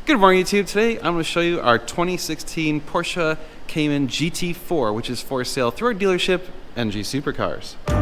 Good morning, YouTube. Today I'm going to show you our 2016 Porsche Cayman GT4, which is for sale through our dealership, NG Supercars. So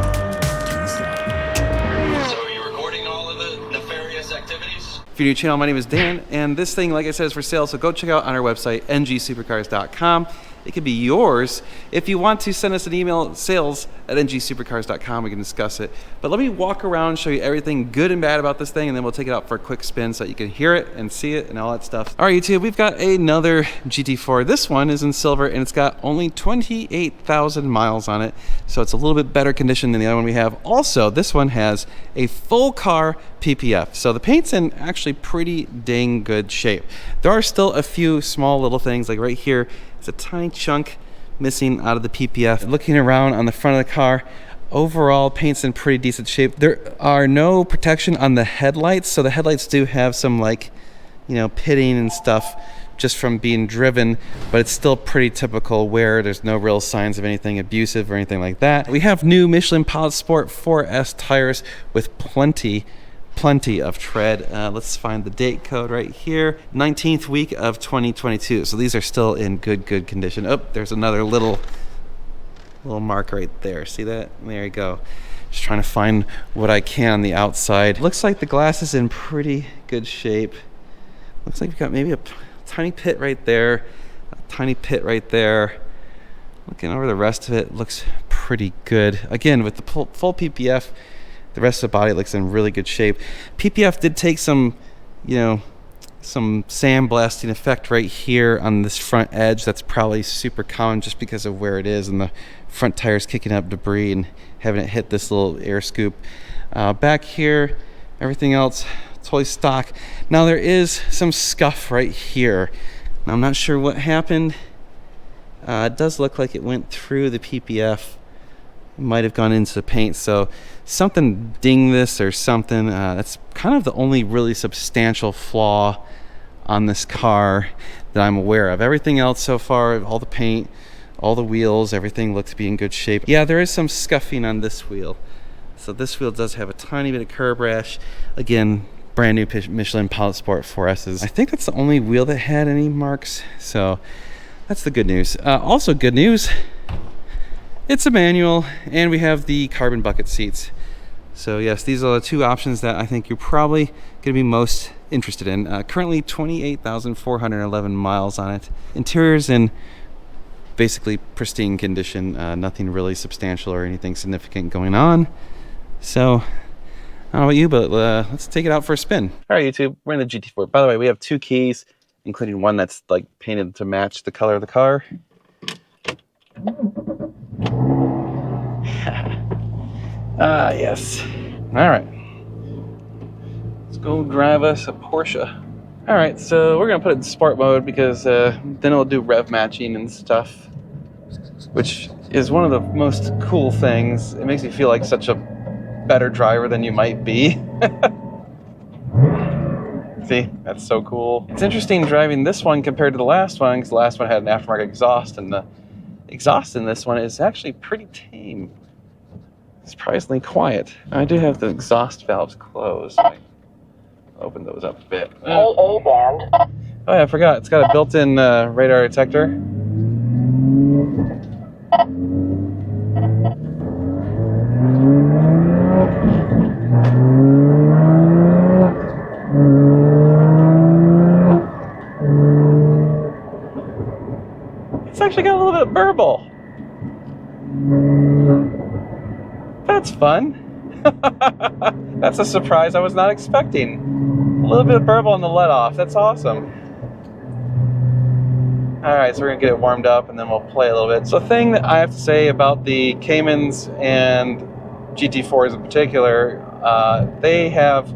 are you recording all of the nefarious activities? If you're new to the channel, my name is Dan, and this thing, like I said, is for sale, so go check out on our website, ngsupercars.com. It could be yours. If you want to send us an email, sales@ngsupercars.com, we can discuss it. But let me walk around, show you everything good and bad about this thing, and then we'll take it out for a quick spin so that you can hear it and see it and all that stuff. All right, YouTube, we've got another GT4. This one is in silver, and it's got only 28,000 miles on it, so it's a little bit better condition than the other one we have. Also, this one has a full car PPF, so the paint's in actually pretty dang good shape. There are still a few small little things, like right here, it's a tiny chunk missing out of the PPF. Looking around on the front of the car, overall paint's in pretty decent shape. There are no protection on the headlights, so the headlights do have some, like, you know, pitting and stuff just from being driven, but it's still pretty typical wear. There's no real signs of anything abusive or anything like that. We have new Michelin Pilot Sport 4S tires with plenty of tread. Let's find the date code right here, 19th week of 2022. So these are still in good condition. Oh, there's another little mark right there. See that? There you go. Just trying to find what I can on the outside. Looks like the glass is in pretty good shape. Looks like we've got maybe a tiny pit right there, a tiny pit right there. Looking over the rest of it, looks pretty good. Again, with the full PPF, the rest of the body looks in really good shape. PPF did take some, you know, some sandblasting effect right here on this front edge. That's probably super common just because of where it is and the front tires kicking up debris and having it hit this little air scoop. Back here, everything else totally stock. Now there is some scuff right here. Now I'm not sure what happened. It does look like it went through the PPF. Might have gone into the paint, so something dinged this or something. That's kind of the only really substantial flaw on this car that I'm aware of. Everything else so far, all the paint, all the wheels, everything looks to be in good shape. Yeah, there is some scuffing on this wheel. So this wheel does have a tiny bit of curb rash. Again, brand new Michelin Pilot Sport 4S's. I think that's the only wheel that had any marks, so that's the good news. Also good news, it's a manual, and we have the carbon bucket seats. So yes, these are the two options that I think you're probably going to be most interested in. Currently 28,411 miles on it. Interior's in basically pristine condition. Nothing really substantial or anything significant going on. So, I don't know about you, but let's take it out for a spin. All right, YouTube, we're in the GT4. By the way, we have two keys, including one that's like painted to match the color of the car. Yes. All right. Let's go drive us a Porsche. All right, so we're gonna put it in sport mode because then it'll do rev matching and stuff, which is one of the most cool things. It makes me feel like such a better driver than you might be. See, that's so cool. It's interesting driving this one compared to the last one, because the last one had an aftermarket exhaust, and the exhaust in this one is actually pretty tame. Surprisingly quiet. I do have the exhaust valves closed. I open those up a bit. AA band. Oh yeah, I forgot. It's got a built-in radar detector. It's actually got a little bit of burble. That's fun. That's a surprise I was not expecting. A little bit of burble on the let-off. That's awesome. All right, so we're gonna get it warmed up and then we'll play a little bit. So the thing that I have to say about the Caymans and GT4s in particular, they have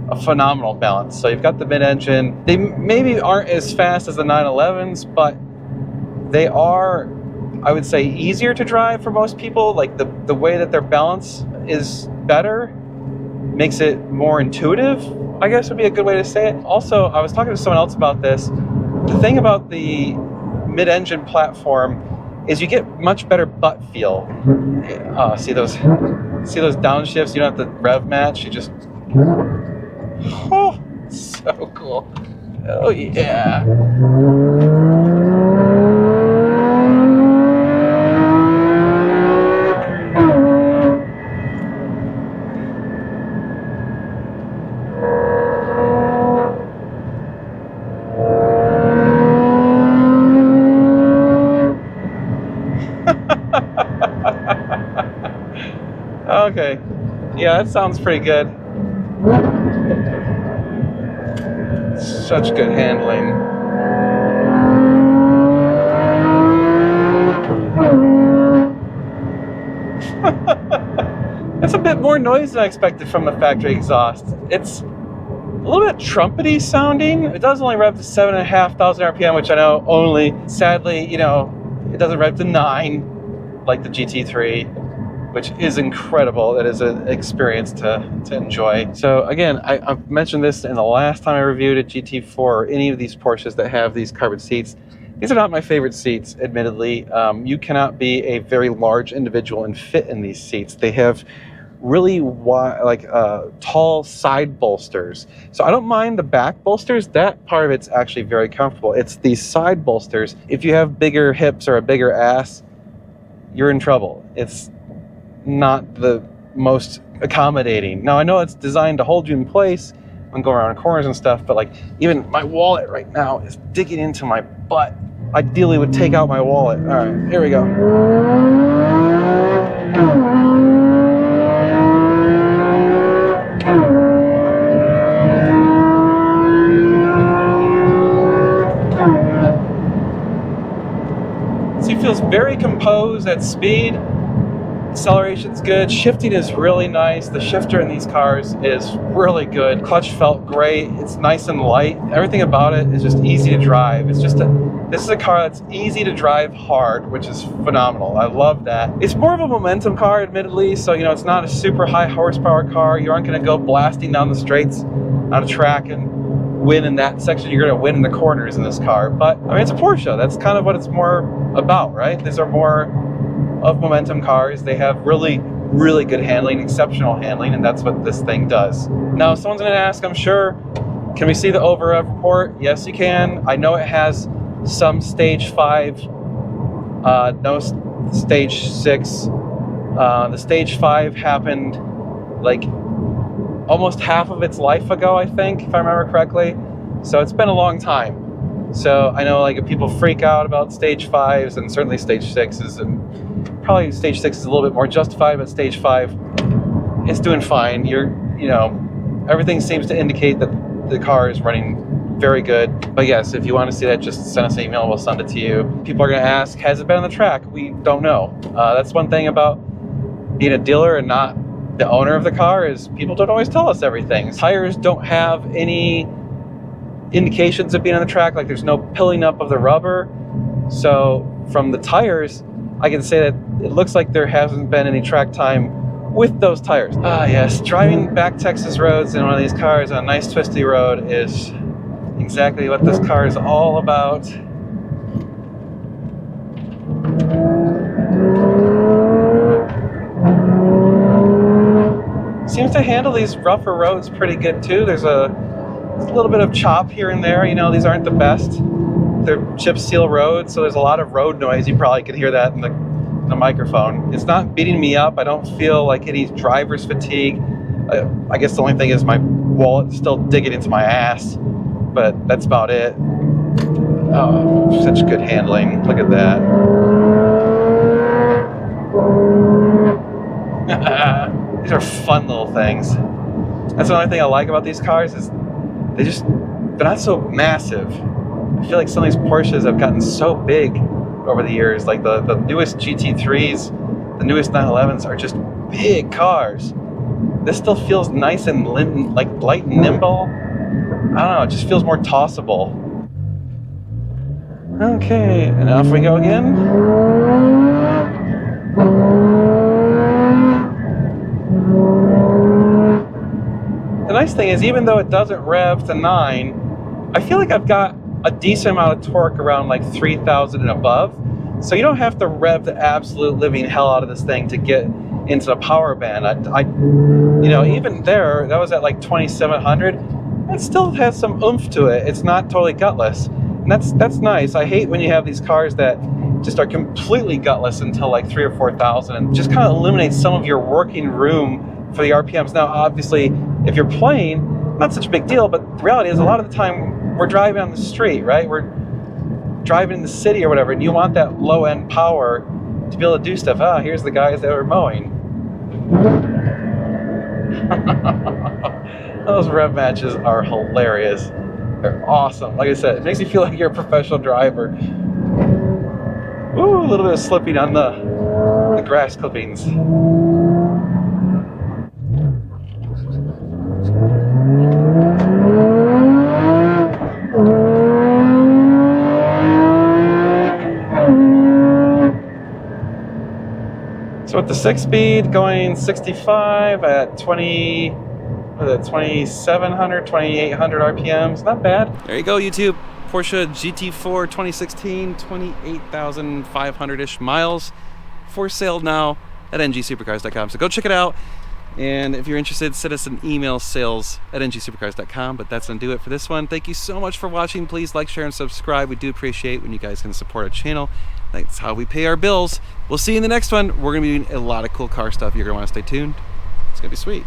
a phenomenal balance. So you've got the mid-engine. They maybe aren't as fast as the 911s, but they are, I would say, easier to drive for most people. Like the way that their balance is better makes it more intuitive, I guess would be a good way to say it. Also, I was talking to someone else about this. The thing about the mid-engine platform is you get much better butt feel. See those downshifts? You don't have to rev match. You just, oh, so cool. Oh yeah. Okay. Yeah, that sounds pretty good. Such good handling. It's a bit more noise than I expected from the factory exhaust. It's a little bit trumpety sounding. It does only rev to 7,500 RPM, which I know only, sadly, you know, it doesn't rev to 9 like the GT3, which is incredible. It is an experience to enjoy. So again, I've mentioned this in the last time I reviewed a GT4 or any of these Porsches that have these carbon seats. These are not my favorite seats, admittedly. You cannot be a very large individual and fit in these seats. They have really wide, like tall side bolsters. So I don't mind the back bolsters. That part of it's actually very comfortable. It's these side bolsters. If you have bigger hips or a bigger ass, you're in trouble. It's not the most accommodating. Now I know it's designed to hold you in place and go around corners and stuff, but like even my wallet right now is digging into my butt. Ideally would take out my wallet. All right, here we go. So it feels very composed at speed. Acceleration's good. Shifting is really nice. The shifter in these cars is really good. Clutch felt great. It's nice and light. Everything about it is just easy to drive. It's just this is a car that's easy to drive hard, which is phenomenal. I love that. It's more of a momentum car, admittedly. So, you know, it's not a super high horsepower car. You aren't going to go blasting down the straights on a track and win in that section. You're going to win in the corners in this car. But, I mean, it's a Porsche. That's kind of what it's more about, right? These are more of momentum cars. They have really, really good handling, exceptional handling, and that's what this thing does. Now, someone's going to ask, I'm sure, can we see the over-rev report? Yes, you can. I know it has some stage 5, no stage 6. The stage 5 happened like almost half of its life ago, I think, if I remember correctly. So it's been a long time. So I know like people freak out about stage 5s, and certainly stage 6s, and probably stage 6 is a little bit more justified, but stage 5 is doing fine. You know, everything seems to indicate that the car is running very good. But yes, if you want to see that, just send us an email, we'll send it to you. People are going to ask, has it been on the track? We don't know. That's one thing about being a dealer and not the owner of the car, is people don't always tell us everything. Tires don't have any indications of being on the track, like there's no pilling up of the rubber. So from the tires, I can say that it looks like there hasn't been any track time with those tires. Ah yes, driving back Texas roads in one of these cars on a nice twisty road is exactly what this car is all about. Seems to handle these rougher roads pretty good too. There's a little bit of chop here and there. You know, these aren't the best. They're chip seal roads, so there's a lot of road noise. You probably could hear that in the microphone. It's not beating me up. I don't feel like any driver's fatigue. I guess the only thing is my wallet's still digging into my ass, but that's about it. Oh, such good handling. Look at that. These are fun little things. That's the only thing I like about these cars, is they're not so massive. I feel like some of these Porsches have gotten so big over the years. Like the newest GT3s, the newest 911s are just big cars. This still feels nice and like light and nimble. I don't know, it just feels more tossable. Okay, and off we go again. The nice thing is, even though it doesn't rev to 9, I feel like I've got a decent amount of torque around like 3,000 and above. So you don't have to rev the absolute living hell out of this thing to get into the power band. You know, even there, that was at like 2,700. it still has some oomph to it. It's not totally gutless. And that's nice. I hate when you have these cars that just are completely gutless until like 3,000 or 4,000 and just kind of eliminates some of your working room for the RPMs. Now, obviously, if you're playing, not such a big deal, but the reality is a lot of the time we're driving on the street, right? We're driving in the city or whatever, and you want that low-end power to be able to do stuff. Ah, here's the guys that are mowing. Those rev matches are hilarious. They're awesome. Like I said, it makes you feel like you're a professional driver. Ooh, a little bit of slipping on the grass clippings. So with the 6-speed going 65 at 2,700, 2,800 RPMs, not bad. There you go, YouTube. Porsche GT4 2016, 28,500-ish miles, for sale now at ngsupercars.com. So go check it out. And if you're interested, send us an email, sales@ngsupercars.com. But that's going to do it for this one. Thank you so much for watching. Please like, share, and subscribe. We do appreciate when you guys can support our channel. That's how we pay our bills. We'll see you in the next one. We're going to be doing a lot of cool car stuff. You're going to want to stay tuned. It's going to be sweet.